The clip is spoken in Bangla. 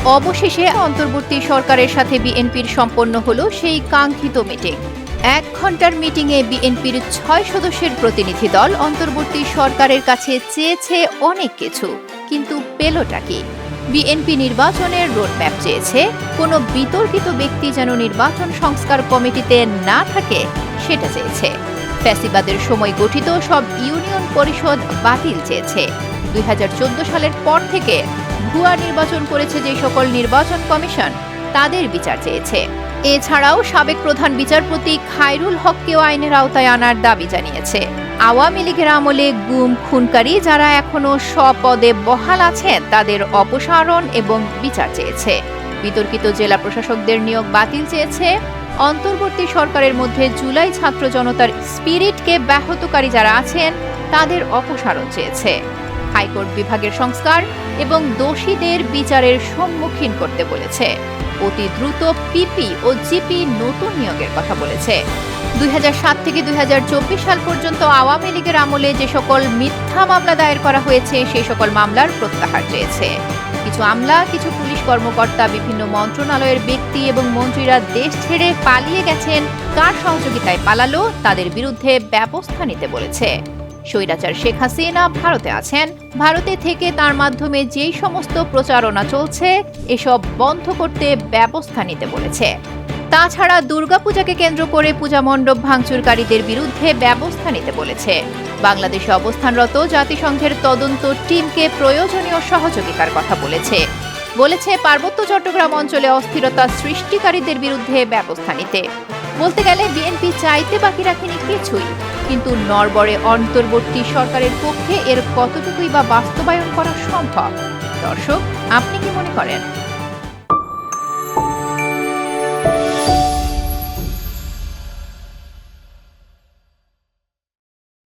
অবশেষে অন্তর্বর্তী সরকারের সাথে বিএনপির সম্পন্ন হলো সেই কাঙ্ক্ষিত মিটিং। 1 ঘন্টার মিটিংয়ে বিএনপির 6 সদস্যের প্রতিনিধি দল অন্তর্বর্তী সরকারের কাছে চেয়েছে অনেক কিছু, কিন্তু পেলটা কি? বিএনপি নির্বাচনের রোডম্যাপ চেয়েছে, কোনো বিতর্কিত ব্যক্তি যেন নির্বাচন সংস্কার কমিটিতে না থাকে সেটা চেয়েছে। ফ্যাসিবাদের সময় গঠিত সব ইউনিয়ন পরিষদ বাতিল চেয়েছে। 2014 সালের পর থেকে ভুয়া নির্বাচন করেছে যে সকল নির্বাচন কমিশন, তাদের বিচার চেয়েছে। এছাড়াও সাবেক প্রধান বিচারপতি খায়রুল হককেও আইনের আওতায় আনার দাবি জানিয়েছে। আওয়ামী লীগের আমলে গুম খুনকারী যারা এখনো স্বপদে বহাল আছেন তাদের অপসারণ এবং বিচার চেয়েছে। বিতর্কিত জেলা প্রশাসকদের নিয়োগ বাতিল চেয়েছে। অন্তর্বর্তী সরকারের মধ্যে জুলাই ছাত্র জনতার স্পিরিটকে ব্যাহতকারী যারা আছেন তাদের অপসারণ চেয়েছে। হাইকোর্ট বিভাগের সংস্কার এবং দোষীদের বিচারের সম্মুখীন করতে বলেছে। অতি দ্রুত পিপি ও জিপি নতুন নিয়োগের কথা বলেছে। 2007 থেকে 2024 সাল পর্যন্ত আওয়ামী লীগের আমলে যে সকল মিথ্যা মামলা দায়ের করা হয়েছে সেই সকল মামলার প্রত্যাহার চেয়েছে। কিছু আমলা, কিছু পুলিশ কর্মকর্তা, বিভিন্ন মন্ত্রণালয়ের ব্যক্তি এবং মন্ত্রীরা দেশ ছেড়ে পালিয়ে গেছেন, কার সহযোগিতায় পালালো তাদের বিরুদ্ধে ব্যবস্থা নিতে বলেছে। স্বৈরাচার শেখ হাসিনা ভারতে আছেন, ভারতে থেকে তার মাধ্যমে যেই সমস্ত প্রচারণা চলছে এসব বন্ধ করতে ব্যবস্থা নিতে বলেছে। তাছাড়া দুর্গাপূজাকে কেন্দ্র করে পূজা মণ্ডপ ভাঙচুরকারীদের বিরুদ্ধে ব্যবস্থা নিতে বলেছে। বাংলাদেশে অবস্থানরত জাতিসংঘের তদন্ত টিমকে প্রয়োজনীয় সহযোগিতার কথা বলেছে পার্বত্য চট্টগ্রাম অঞ্চলে অস্থিরতা সৃষ্টিকারীদের বিরুদ্ধে ব্যবস্থা নিতে। বলতে গেলে বিএনপি চাইতে বাকি রাখেনি কিছুই, কিন্তু নড়বড়ে অন্তর্বর্তী সরকারের পক্ষে এর কতটুকুই বা বাস্তবায়ন করা সম্ভব? দর্শক, আপনি কি মনে করেন?